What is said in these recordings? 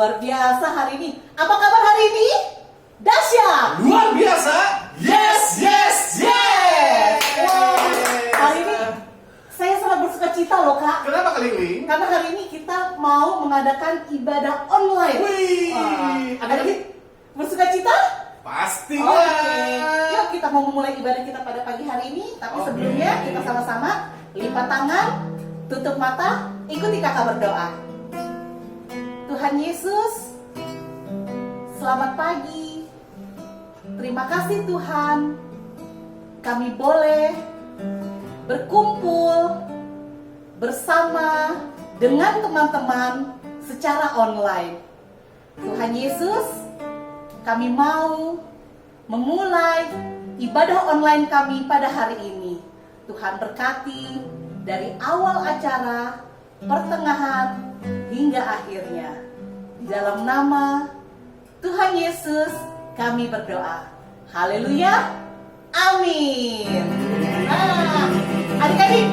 luar biasa hari ini. Apa kabar hari ini? Dahsyat. Luar biasa. Yes, yes, yes. Wow. Hari ini saya sangat bersuka cita loh Kak. Kenapa Kak Lingling? Karena hari ini kita mau mengadakan ibadah online. Wih, Ada lagi bersuka cita? Pastinya. Oke. Yuk kita mau memulai ibadah kita pada pagi hari ini. Tapi Oke. sebelumnya kita sama-sama lipat tangan, tutup mata, ikuti kakak berdoa. Tuhan Yesus, selamat pagi. Terima kasih Tuhan, kami boleh berkumpul bersama dengan teman-teman secara online. Tuhan Yesus, kami mau memulai ibadah online kami pada hari ini. Tuhan berkati dari awal acara, pertengahan, hingga akhirnya. Di dalam nama Tuhan Yesus kami berdoa. Haleluya. Amin. Nah, adik-adik,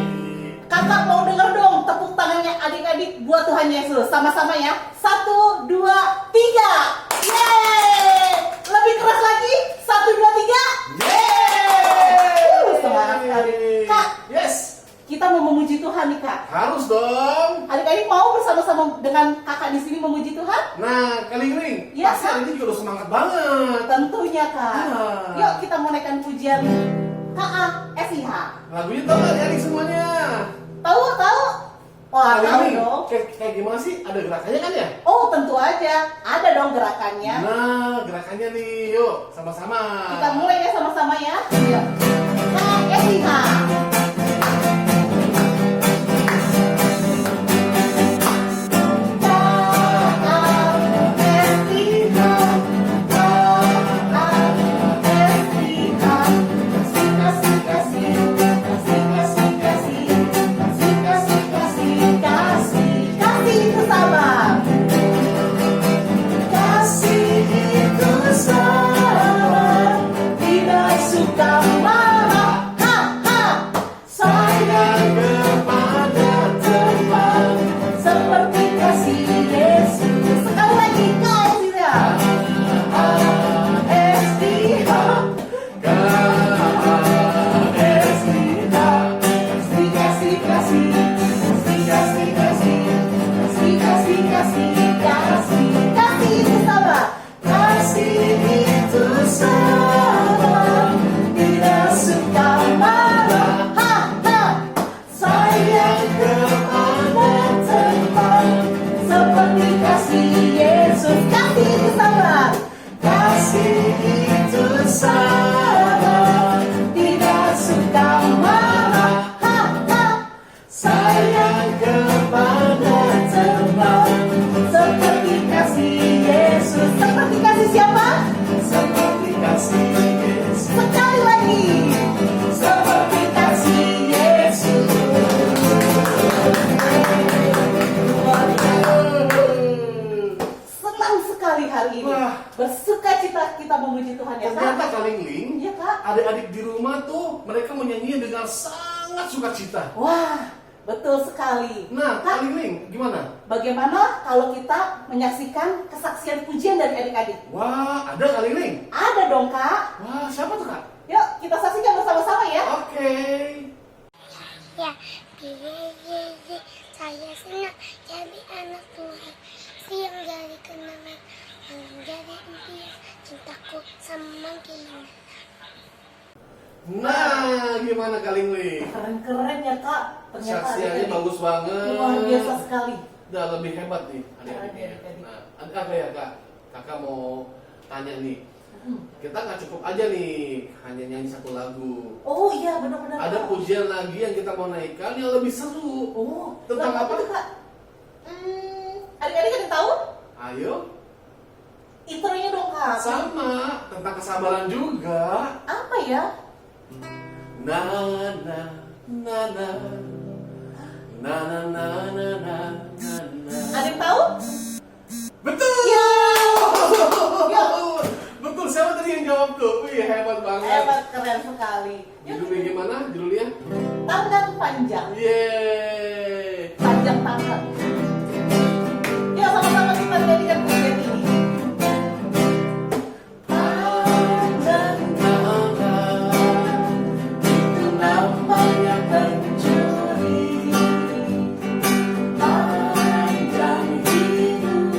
kakak mau denger dong tepuk tangannya adik-adik buat Tuhan Yesus. Sama-sama ya. 1, 2, 3. Yeay. Lebih keras lagi. 1, 2, 3. Yeay. Semangat sekali. Kak, Yes. kita mau memuji Tuhan nih Kak. Harus dong. Adik-adik mau bersama-sama dengan kakak di sini memuji Tuhan? Nah, Kak Lingling, Iya, pasti Kak. hari ini juga udah semangat banget. Tentunya Kak. Ah. Yuk kita mau naikkan pujian KA SIH. Lagunya tau gak adik semuanya? Tahu? Wah, Kak tahu Lingling, dong. kayak gimana sih? Ada gerakannya kan ya? Oh, tentu aja. Ada dong gerakannya. Nah, gerakannya nih, yuk sama-sama. Kita mulai ya sama-sama ya. Yuk. KA SIH. Bersuka cita kita memuji Tuhan ya Ternyata Kak. Kak Lingling, Iya Kak. adik-adik di rumah tuh mereka menyanyi dengan sangat sukacita. Wah, betul sekali. Nah, Kak, Kak Lingling, gimana? bagaimana kalau kita menyaksikan kesaksian pujian dari adik-adik? Wah, ada Kak Lingling? Ada dong Kak. Wah, siapa tuh Kak? Yuk kita saksikan bersama-sama ya. Oke. Ya, ye, saya senang jadi anak Tuhan. Siang dari kenangan, malam dari impian, cintaku semakin mendalam. Nah, gimana Kak Lingling? Keren-keren ya Kak. Ternyata Saksiannya adik-adik bagus banget. luar biasa sekali. Udah lebih hebat nih adik-adiknya. Adik-adik. Nah, apa ya Kak? Kakak mau tanya nih. Kita nggak cukup aja nih hanya nyanyi satu lagu. Oh iya benar-benar. Ada Kak. pujian lagi yang kita mau naikkan yang lebih seru. Oh, Tentang lagu apa? itu Kak? Adik-adik ada yang tahu? Ayo, Intronya dong Kak. sama tentang kesabaran juga. Apa ya? Na na na na na na na na na na. Ada yang tahu? Betul. Ya. Ya. Betul, siapa tadi yang jawab tuh? Wih, hebat banget. Hebat, keren sekali. Yuk, Judulnya gimana? Judulnya? tangan panjang. Yeay. Panjang tangan. Ya sama-sama kita nyanyikan pujian. pencuri. Panjang hidup,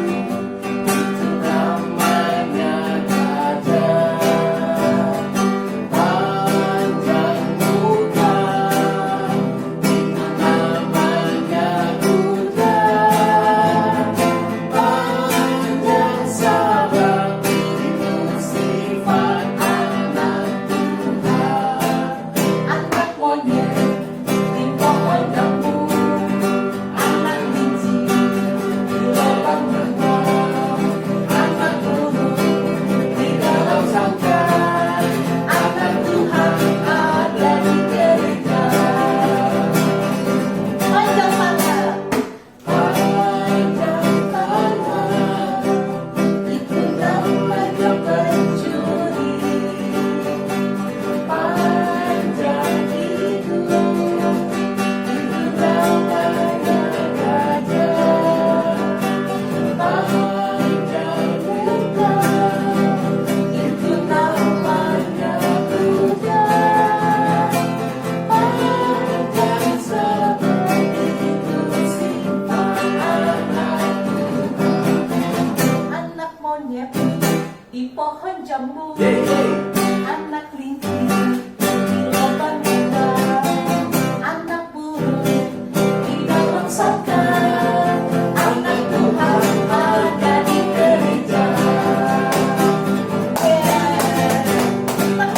itu namanya gajah. Panjang muka, itu namanya kuda. Panjang sabar, itu sifat anak Tuhan. Anak monyet di pohon jambu, anak kelinci di lubang berenang, anak burung di dalam sangkar, anak Tuhan ada di gereja. Panjang tangan, panjang tangan, itu namanya pencuri. Panjang hidup, itu namanya gajah. Panjang muka, itu namanya kuda. Panjang sabar, itu sifat anak Tuhan. Anak monyet di pohon jambu, anak kelinci di lubang berenang, anak burung di dalam sangkar, anak Tuhan ada di gereja.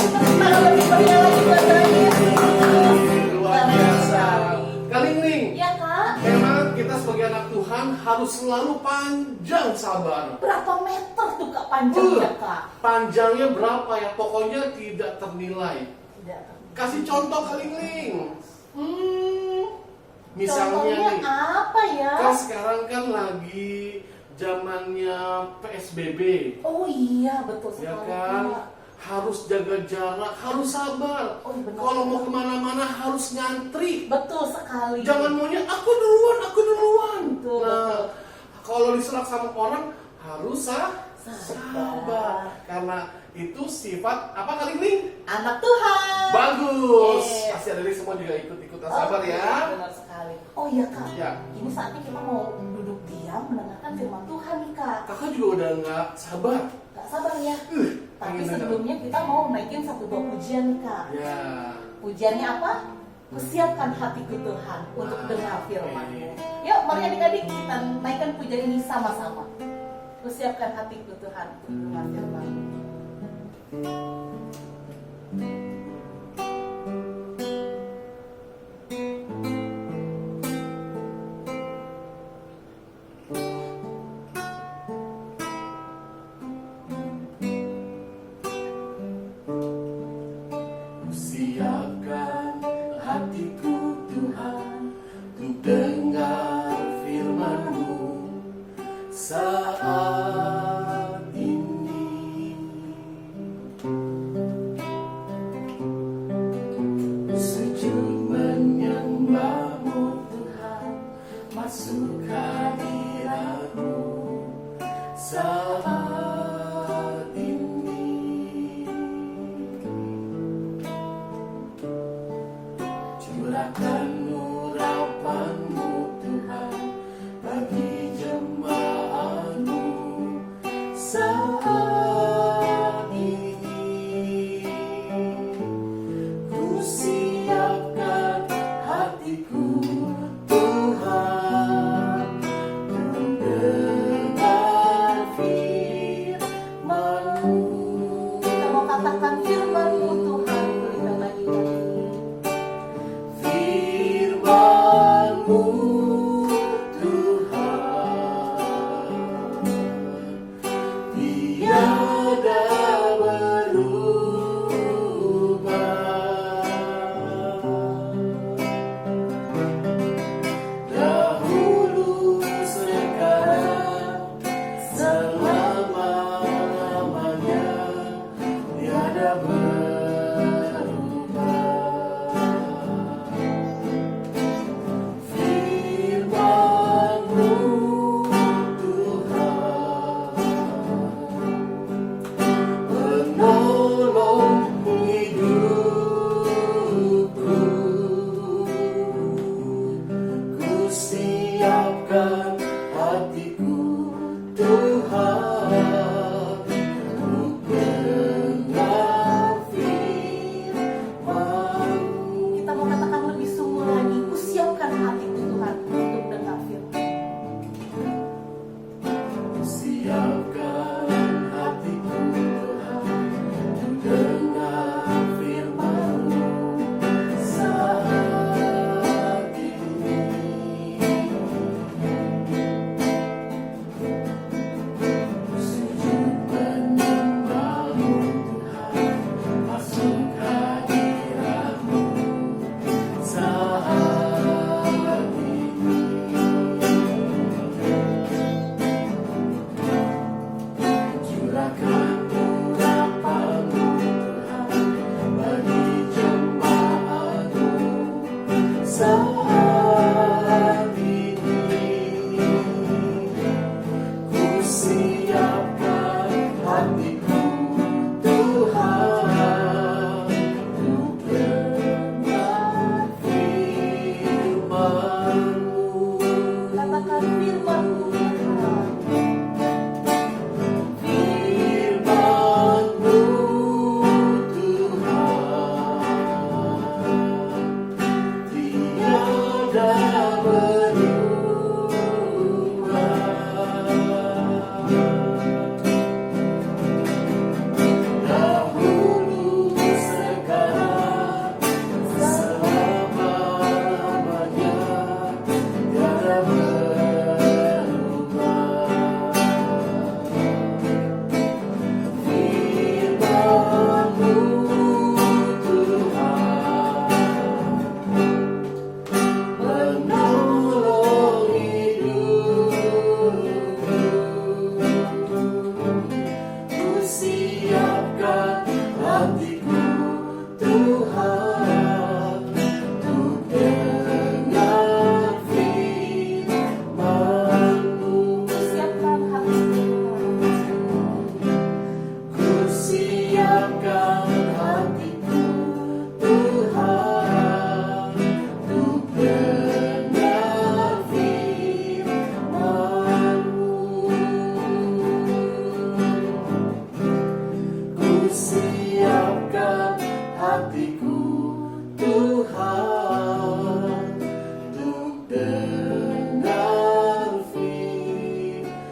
Kita lebih meriah lagi buat Yesus. Luar biasa. Kalingling, Ya kak, memang kita sebagai anak Tuhan harus selalu panjang sabar. berapa meter tuh kak panjangnya kak? Panjangnya berapa ya? Pokoknya tidak ternilai. Tidak. Kasih contoh Kalingling. Hmm, Misalnya contohnya nih, apa ya? kan sekarang kan lagi zamannya PSBB, Oh iya betul ya sekali kan? kak. Harus jaga jarak, harus sabar. Oh, benar. Kalau mau kemana-mana harus ngantri. Betul sekali. Jangan maunya aku duluan, aku duluan. Betul, Nah, betul. kalau diserang sama orang harus Sabar. sabar. Karena itu sifat apa Kalingling? Anak Tuhan. Bagus. Yes. Pasti ada semua juga ikut-ikutan sabar Oke, ya. Benar sekali. Oh iya kak. Ya. Ini saatnya kita mau duduk diam mendengarkan firman Tuhan nih kak. Kakak juga udah nggak sabar. Gak sabar ya. Tapi pengen denger. sebelumnya kita mau naikin 1-2 pujian nih kak. Ya. Pujiannya apa? Kusiapkan hatiku Tuhan untuk Nah, dengar oke. firman-Mu. Yuk mari adik-adik kita naikkan pujian ini sama-sama. Kusiapkan hatiku Tuhan untuk dengar firman-Mu. Siapkan hatiku Tuhan untuk dengar firman-Mu saat ini. Sujud menyembah-Mu Tuhan, masuk hadirat-Mu saat ini. Curahkan urapan-Mu Tuhan bagi jemaat-Mu saat ini. Ku siapkan hatiku Tuhan saat ini ku siapkan hatiku Tuhan untuk dengar firman-Mu. Katakan firman-Mu Tuhan. Firman-Mu Tuhan, tiada berubah. Dahulu, sekarang, selama-lamanya, tiada berubah. Firman-Mu Tuhan, menolong hidupku. Ku siapkan hatiku Tuhan untuk dengar firman-Mu. Siapkan hatiku. Ku siapkan hatiku Tuhan untuk dengar firman-Mu. Ku siapkan hatiku Tuhan untuk dengar firman-Mu.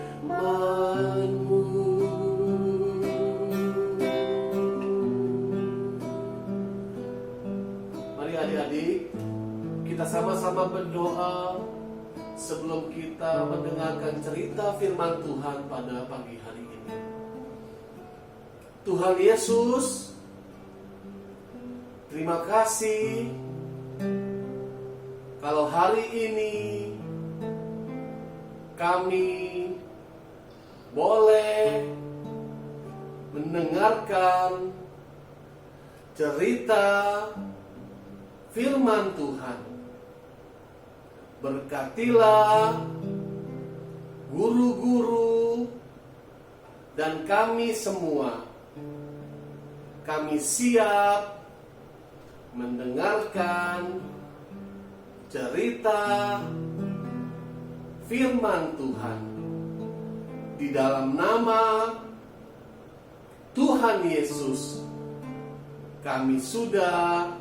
Mari adik-adik, kita sama-sama berdoa sebelum kita mendengarkan cerita firman Tuhan pada pagi hari ini. Tuhan Yesus, terima kasih kalau hari ini kami boleh mendengarkan cerita firman Tuhan. Berkatilah guru-guru dan kami semua. Kami siap mendengarkan cerita firman Tuhan. Di dalam nama Tuhan Yesus, kami sudah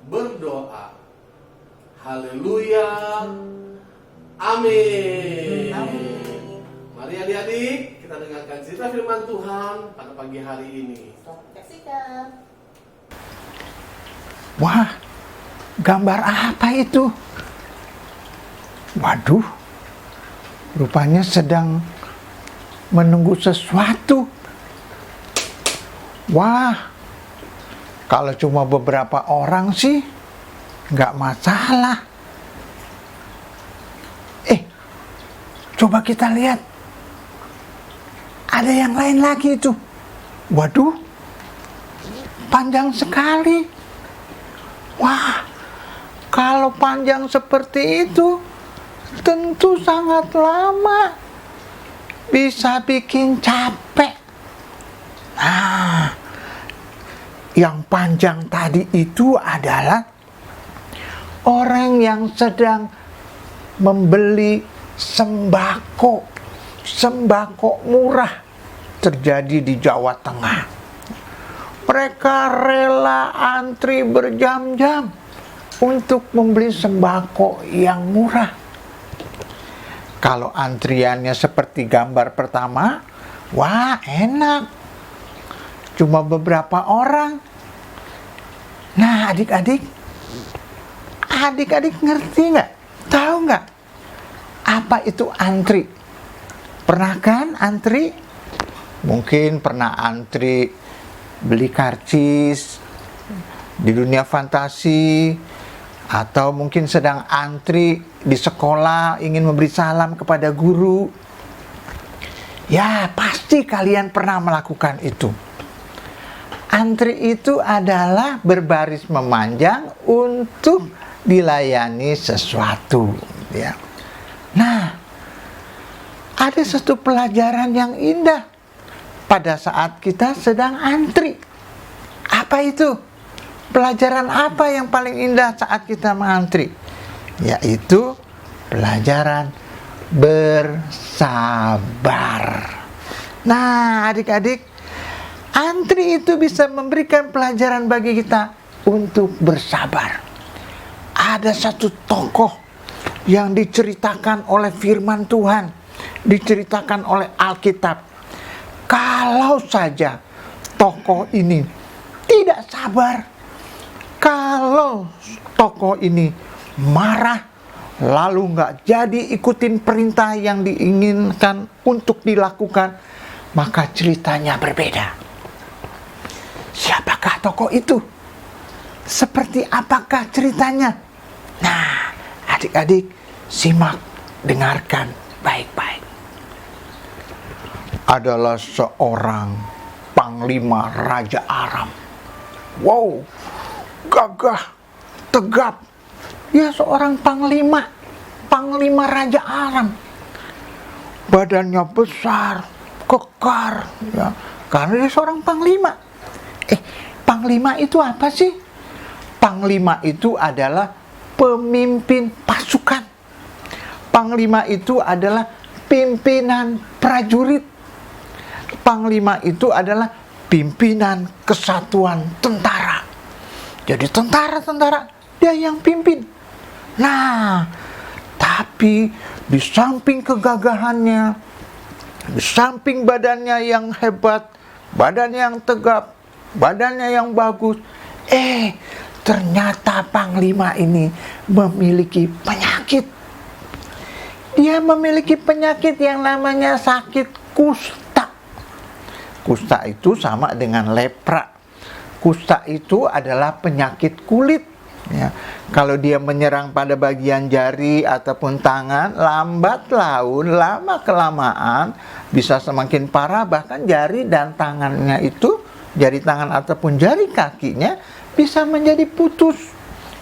berdoa. Haleluya. Amin. Amin. Mari adik-adik, kita dengarkan cerita firman Tuhan pada pagi hari ini. Selamat kasihkan. Wah, gambar apa itu? Waduh, rupanya sedang menunggu sesuatu. Wah, kalau cuma beberapa orang sih nggak masalah. Coba kita lihat. Ada yang lain lagi itu. Waduh, panjang sekali. Wah, kalau panjang seperti itu, tentu sangat lama. Bisa bikin capek. Nah, yang panjang tadi itu adalah orang yang sedang membeli sembako murah terjadi di Jawa Tengah. Mereka rela antri berjam-jam untuk membeli sembako yang murah. Kalau antriannya seperti gambar pertama, wah enak, cuma beberapa orang. Nah adik-adik ngerti nggak? Tahu nggak apa itu antri? Pernah kan antri? Mungkin pernah antri beli karcis di dunia fantasi, atau mungkin sedang antri di sekolah ingin memberi salam kepada guru. Ya, pasti kalian pernah melakukan itu. Antri itu adalah berbaris memanjang untuk dilayani sesuatu, ya. Nah, ada satu pelajaran yang indah pada saat kita sedang antri. Apa itu? Pelajaran apa yang paling indah saat kita mengantri? Yaitu pelajaran bersabar. Nah, adik-adik, antri itu bisa memberikan pelajaran bagi kita untuk bersabar. Ada satu tokoh yang diceritakan oleh firman Tuhan, diceritakan oleh Alkitab. Kalau saja tokoh ini tidak sabar, kalau tokoh ini marah, lalu nggak jadi ikutin perintah yang diinginkan untuk dilakukan, maka ceritanya berbeda. Siapakah tokoh itu? Seperti apakah ceritanya? Nah, adik-adik, simak, dengarkan baik-baik. Adalah seorang panglima Raja Aram. Wow, gagah, tegap. Dia seorang panglima Raja Aram. Badannya besar, kekar, ya, karena dia seorang panglima. Panglima itu apa sih? Panglima itu adalah pemimpin pasukan. Panglima itu adalah pimpinan prajurit. Panglima itu adalah pimpinan kesatuan tentara. Jadi tentara-tentara dia yang pimpin. Nah, tapi di samping kegagahannya, di samping badannya yang hebat, badannya yang tegap, badannya yang bagus, ternyata panglima ini memiliki penyakit. Dia memiliki penyakit yang namanya sakit kusta. Kusta itu sama dengan lepra. Kusta itu adalah penyakit kulit. Ya. Kalau dia menyerang pada bagian jari ataupun tangan, lambat laun, lama kelamaan bisa semakin parah. Bahkan jari dan tangannya itu, jari tangan ataupun jari kakinya bisa menjadi putus.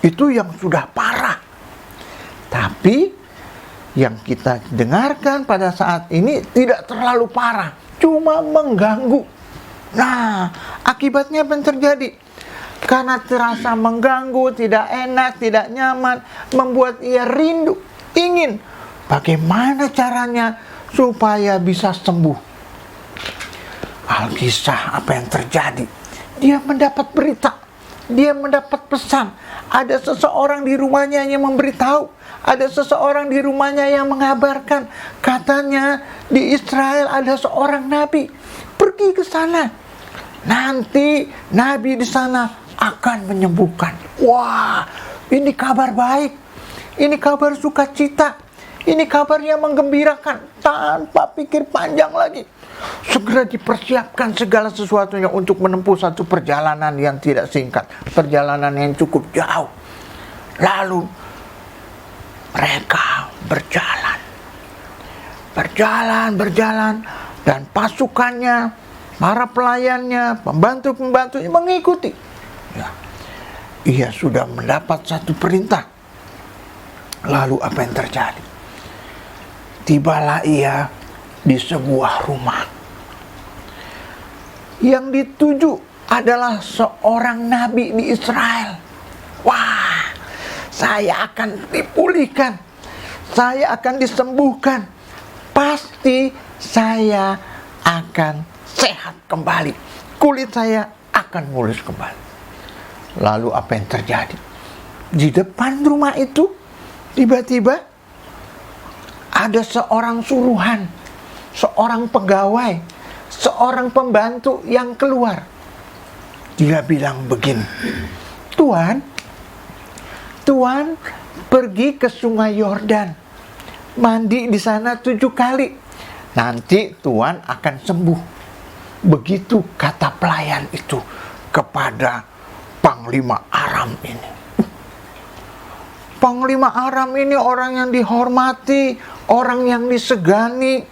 Itu yang sudah parah. Tapi yang kita dengarkan pada saat ini tidak terlalu parah, cuma mengganggu. Nah, akibatnya apa yang terjadi? Karena terasa mengganggu, tidak enak, tidak nyaman, membuat ia rindu, ingin bagaimana caranya supaya bisa sembuh. Alkisah apa yang terjadi? Dia mendapat berita, dia mendapat pesan. Ada seseorang di rumahnya yang memberitahu, ada seseorang di rumahnya yang mengabarkan. Katanya di Israel ada seorang nabi. Pergi ke sana. Nanti nabi di sana akan menyembuhkan. Wah, ini kabar baik. Ini kabar sukacita. Ini kabar yang menggembirakan. Tanpa pikir panjang lagi, segera dipersiapkan segala sesuatunya untuk menempuh satu perjalanan yang tidak singkat, perjalanan yang cukup jauh. Lalu mereka berjalan, dan pasukannya, para pelayannya, pembantu-pembantunya mengikuti. Ya. Ia sudah mendapat satu perintah. Lalu apa yang terjadi? Tibalah ia di sebuah rumah. Yang dituju adalah seorang nabi di Israel. Wah, saya akan dipulihkan. Saya akan disembuhkan. Pasti saya akan sehat kembali. Kulit saya akan mulus kembali. Lalu apa yang terjadi? Di depan rumah itu, tiba-tiba ada seorang suruhan, seorang pegawai, seorang pembantu yang keluar. Dia bilang begini, Tuan pergi ke sungai Yordan, mandi di sana 7 kali. Nanti Tuan akan sembuh. Begitu kata pelayan itu kepada Panglima Aram ini. Panglima Aram ini orang yang dihormati, orang yang disegani.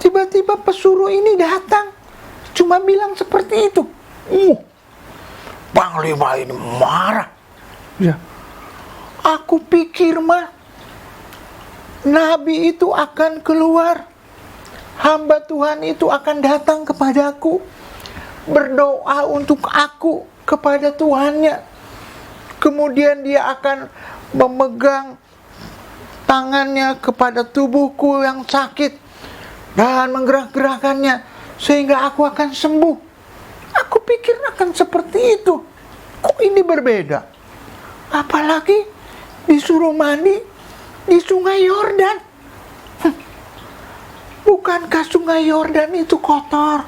Tiba-tiba pesuruh ini datang, cuma bilang seperti itu. Panglima ini marah. Ya, Aku pikir mah nabi itu akan keluar, hamba Tuhan itu akan datang kepadaku, berdoa untuk aku kepada Tuhannya. Kemudian dia akan memegang tangannya kepada tubuhku yang sakit dan menggerak-gerakannya sehingga aku akan sembuh. Aku pikir akan seperti itu. Kok ini berbeda? Apalagi disuruh mandi di sungai Yordan. Bukankah sungai Yordan itu kotor?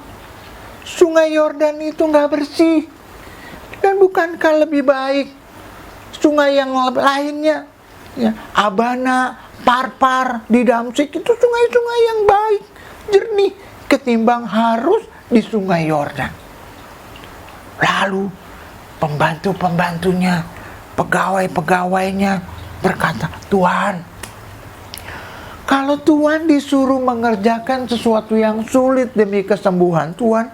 Sungai Yordan itu nggak bersih. Dan bukankah lebih baik sungai yang lainnya, ya, Abana, Parpar di Damsyik itu sungai-sungai yang baik, jernih, ketimbang harus di sungai Yordan. Lalu pembantu-pembantunya, pegawai-pegawainya berkata, Tuhan, kalau Tuhan disuruh mengerjakan sesuatu yang sulit demi kesembuhan Tuhan,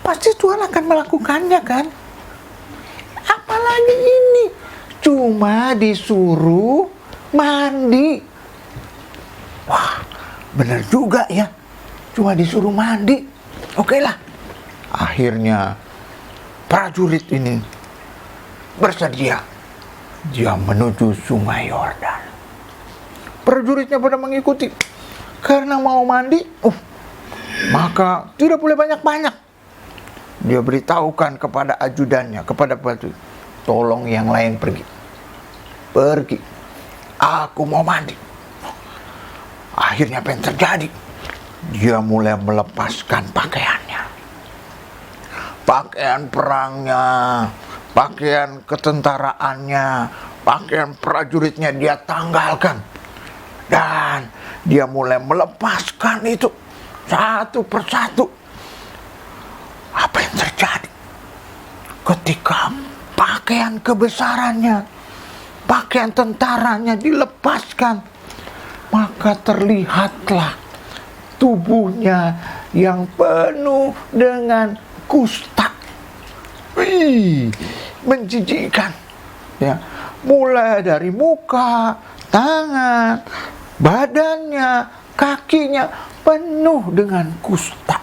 pasti Tuhan akan melakukannya kan? Apalagi ini cuma disuruh mandi. Wah, benar juga ya, cuma disuruh mandi. Oke lah. Akhirnya prajurit ini bersedia. Dia menuju sungai Yordan. Prajuritnya pada mengikuti. Karena mau mandi, maka tidak boleh banyak-banyak. Dia beritahukan kepada ajudannya, kepada prajurit, tolong yang lain pergi. Pergi. Aku mau mandi. Akhirnya apa yang terjadi? Dia mulai melepaskan pakaiannya. Pakaian perangnya, pakaian ketentaraannya, pakaian prajuritnya dia tanggalkan. Dan dia mulai melepaskan itu satu persatu. Apa yang terjadi? Ketika pakaian kebesarannya, pakaian tentaranya dilepaskan, maka terlihatlah tubuhnya yang penuh dengan kusta. Menjijikkan. Ya, mulai dari muka, tangan, badannya, kakinya penuh dengan kusta.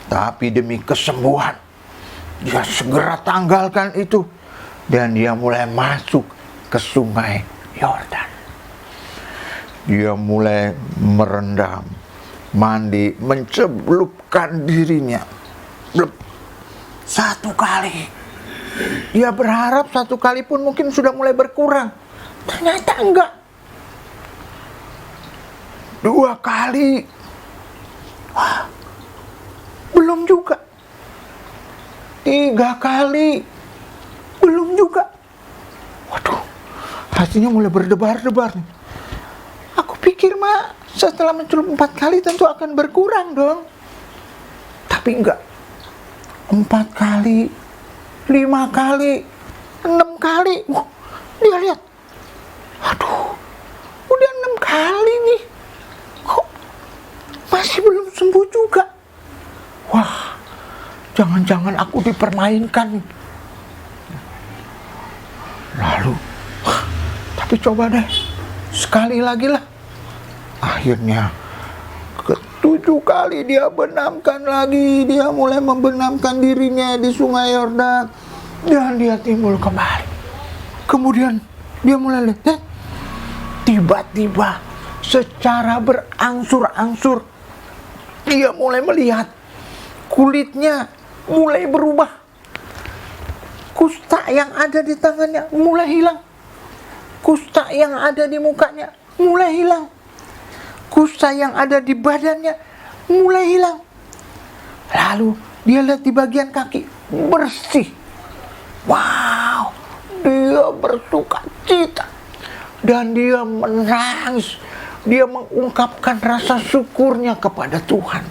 Tapi demi kesembuhan, dia segera tanggalkan itu. Dan dia mulai masuk ke sungai Yordan. Dia mulai merendam, mandi, mencelupkan dirinya. Satu kali. Dia berharap satu kali pun mungkin sudah mulai berkurang. Ternyata enggak. 2 kali. Wah, belum juga. 3 kali. Belum juga. Waduh, hatinya mulai berdebar-debar. Aku pikir mah setelah mencelup 4 kali tentu akan berkurang dong. Tapi enggak. 4 kali, 5 kali, 6 kali. Wah, dia lihat. Aduh, udah 6 kali nih. Kok masih belum sembuh juga? Wah, jangan-jangan aku dipermainkan. Lalu, tapi coba deh, sekali lagi lah. Akhirnya, ke-7 kali dia benamkan lagi. Dia mulai membenamkan dirinya di sungai Yordan. Dan dia timbul kembali. Kemudian, dia mulai lihat. Tiba-tiba, secara berangsur-angsur, dia mulai melihat. Kulitnya mulai berubah. Kusta yang ada di tangannya mulai hilang. Kusta yang ada di mukanya mulai hilang. Kusta yang ada di badannya mulai hilang. Lalu dia lihat di bagian kaki bersih. Wow, dia bersuka cita. Dan dia menangis. Dia mengungkapkan rasa syukurnya kepada Tuhan.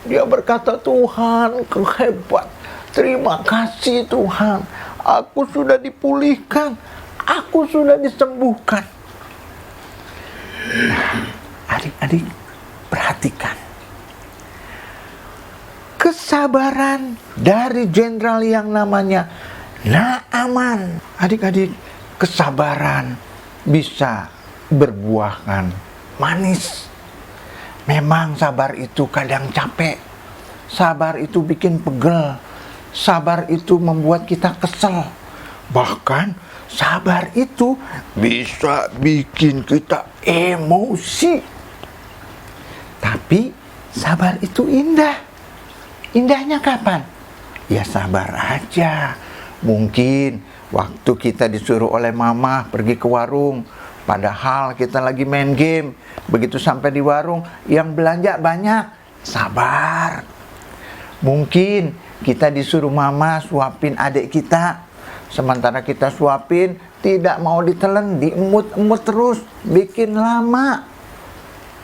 Dia berkata, Tuhan, Kau hebat. Terima kasih Tuhan. Aku sudah dipulihkan. Aku sudah disembuhkan. Adik-adik, perhatikan. Kesabaran dari jenderal yang namanya Naaman. Adik-adik, kesabaran bisa berbuahkan manis. Memang sabar itu kadang capek. Sabar itu bikin pegel. Sabar itu membuat kita kesel. Bahkan sabar itu bisa bikin kita emosi. Tapi sabar itu indah. Indahnya kapan? Ya sabar aja. Mungkin waktu kita disuruh oleh mama pergi ke warung, padahal kita lagi main game. Begitu sampai di warung, yang belanja banyak. Sabar. Mungkin kita disuruh mama suapin adik kita. Sementara kita suapin, tidak mau ditelen, diemut-emut terus. Bikin lama.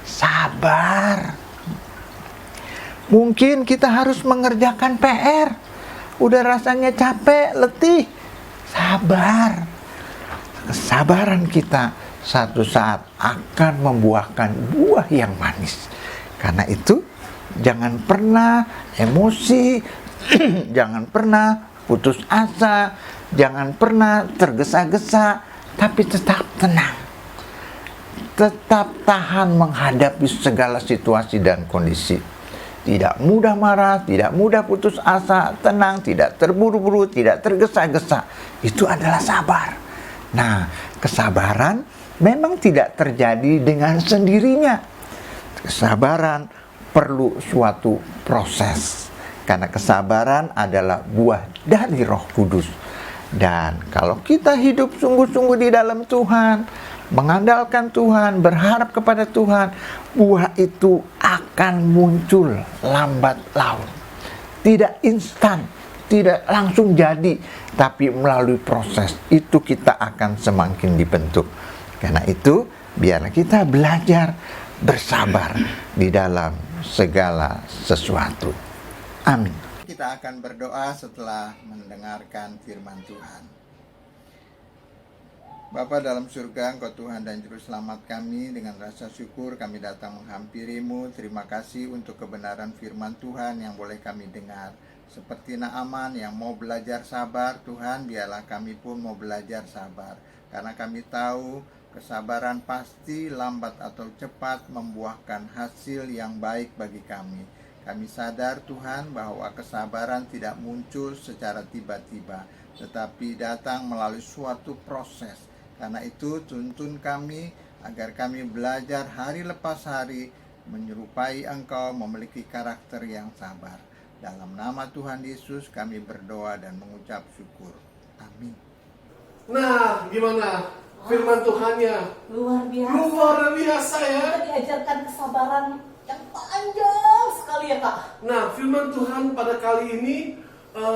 Sabar. Mungkin kita harus mengerjakan PR. Udah rasanya capek, letih. Sabar. Kesabaran kita satu saat akan membuahkan buah yang manis. Karena itu, jangan pernah emosi, jangan pernah putus asa, jangan pernah tergesa-gesa, tapi tetap tenang. Tetap tahan menghadapi segala situasi dan kondisi. Tidak mudah marah, tidak mudah putus asa, tenang, tidak terburu-buru, tidak tergesa-gesa. Itu adalah sabar. Nah, kesabaran memang tidak terjadi dengan sendirinya. Kesabaran perlu suatu proses. Karena kesabaran adalah buah dari Roh Kudus. Dan kalau kita hidup sungguh-sungguh di dalam Tuhan, mengandalkan Tuhan, berharap kepada Tuhan, buah itu akan muncul lambat laun. Tidak instan, tidak langsung jadi, tapi melalui proses itu kita akan semakin dibentuk. Karena itu, biarlah kita belajar bersabar di dalam segala sesuatu. Amin. Kita akan berdoa setelah mendengarkan firman Tuhan. Bapa dalam surga, Engkau Tuhan dan Juru Selamat kami, dengan rasa syukur kami datang menghampiri-Mu. Terima kasih untuk kebenaran firman Tuhan yang boleh kami dengar. Seperti Naaman yang mau belajar sabar, Tuhan, biarlah kami pun mau belajar sabar. Karena kami tahu kesabaran pasti lambat atau cepat membuahkan hasil yang baik bagi kami. Kami sadar Tuhan bahwa kesabaran tidak muncul secara tiba-tiba, tetapi datang melalui suatu proses. Karena itu tuntun kami agar kami belajar hari lepas hari menyerupai Engkau, memiliki karakter yang sabar. Dalam nama Tuhan Yesus kami berdoa dan mengucap syukur. Amin. Nah, gimana firman Tuhannya? Luar biasa. Luar biasa ya. Kita diajarkan kesabaran yang panjang sekali ya Kak. Nah, firman Tuhan pada kali ini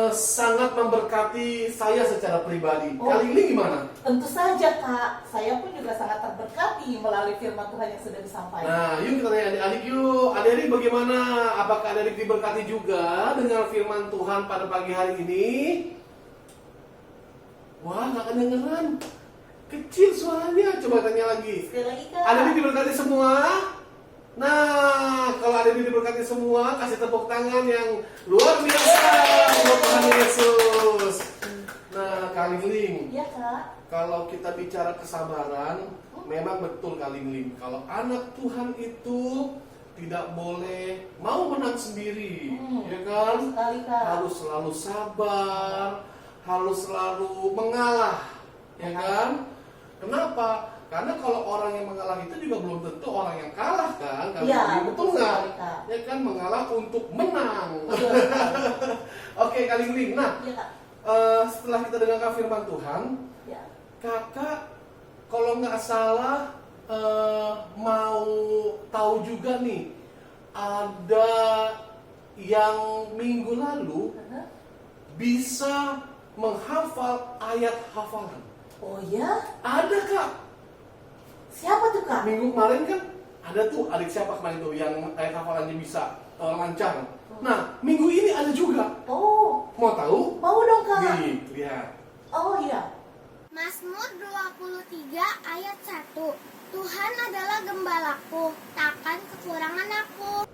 sangat memberkati saya secara pribadi. Oh. Kali ini gimana? Tentu saja Kak, saya pun juga sangat terberkati melalui firman Tuhan yang sudah disampaikan. Nah, yuk kita tanya adik-adik yuk. Adik-adik bagaimana? Apakah adik-adik diberkati juga dengan firman Tuhan pada pagi hari ini? Wah, gak kedengeran. Kecil suaranya. Coba tanya lagi. Sekali lagi Kak. Adik-adik diberkati semua? Nah, kalau adik-adik diberkati semua, kasih tepuk tangan yang luar biasa buat Tuhan Yesus. Nah, Kalingling, Iya Kak. kalau kita bicara kesabaran, memang betul Kalingling. Kalau anak Tuhan itu tidak boleh mau menang sendiri, ya kan? Sekali Kak. Harus selalu sabar, harus selalu mengalah, ya kan? Kenapa? Karena kalau orang yang mengalah itu juga belum tentu orang yang kalah kan? Iya, Betul nggak? sekali, Kak. Ya kan, mengalah untuk menang. Betul, Kak. Oke, Kalingling. Nah, Iya Kak. setelah kita dengarkan firman Tuhan, Ya. kakak kalau nggak salah mau tahu juga nih, ada yang minggu lalu bisa menghafal ayat hafalan. Oh ya? Ada Kak. Siapa tuh Kak? Minggu kemarin kan ada tuh adik siapa kemarin tuh yang ayat hafalannya bisa lancar. Nah, minggu ini ada juga. Oh, Mau tahu? mau dong Kak. Nih, lihat. Oh iya. Mazmur 23 ayat 1. Tuhan adalah gembalaku, takkan kekurangan aku.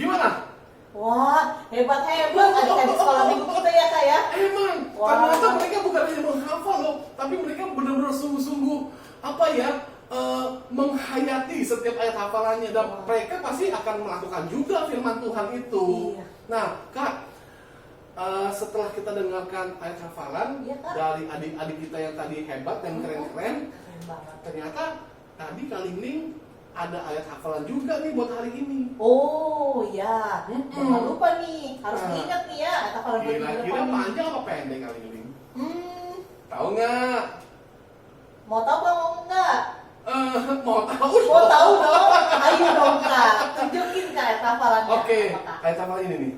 Gimana? Wah, hebat-hebat adik-adik sekolah minggu kita ya kak ya. Emang, Wah. ternyata mereka bukan hanya menghafal loh, tapi mereka benar-benar sungguh-sungguh apa ya, menghayati setiap ayat hafalannya, dan Wah. mereka pasti akan melakukan juga firman Tuhan itu. Iya. Nah, Kak, setelah kita dengarkan ayat hafalan Iya, Kak. dari adik-adik kita yang tadi hebat, yang keren-keren, Keren banget. ternyata tadi Kak Lingling ada ayat hafalan juga nih buat hari ini. Oh ya, jangan lupa nih, harus Nah. diingat nih ya kata para Kira-kira panjang apa pendek Kak Lingling? Tahu nggak? Mau tahu bang mau enggak? Mau tahu? Mau tahu dong? Ayo dong kak, tunjukin kak ayat hafalannya. Oke, Apa, Kak? ayat hafalan ini nih.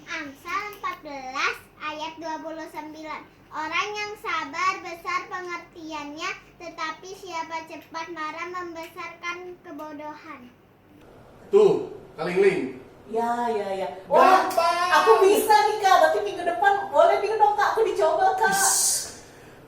Amsal 14 ayat 29. Orang yang sabar besar pengertiannya, tetapi siapa cepat marah membesarkan kebodohan. Tuh, Kak Lingling. Ya. Wah, Gampang. aku bisa nih kak, tapi minggu depan boleh minggu dong kak, aku dicoba kak.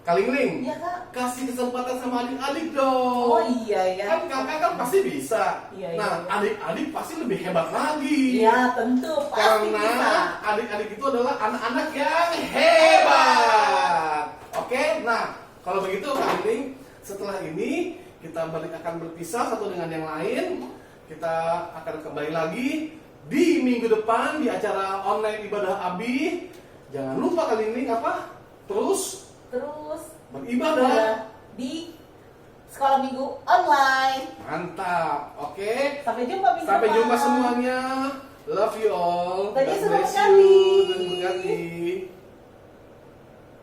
Kak Lingling, Iya kak. kasih kesempatan sama adik-adik dong. Oh iya ya. Kan kakak kan pasti bisa. Iya, Nah, iya. adik-adik pasti lebih hebat lagi. Iya tentu, pasti Karena bisa. adik-adik itu adalah anak-anak yang hebat. Oke, nah kalau begitu Kak Lingling, setelah ini kita akan berpisah satu dengan yang lain. Kita akan kembali lagi di minggu depan di acara online ibadah Abi. Jangan lupa Kak Lingling apa? Terus beribadah. Di sekolah minggu online. Mantap. Oke. Sampai jumpa minggu Sampai depan. jumpa semuanya. Love you all. Tadi God seru bless sekali. you. Dan berkati.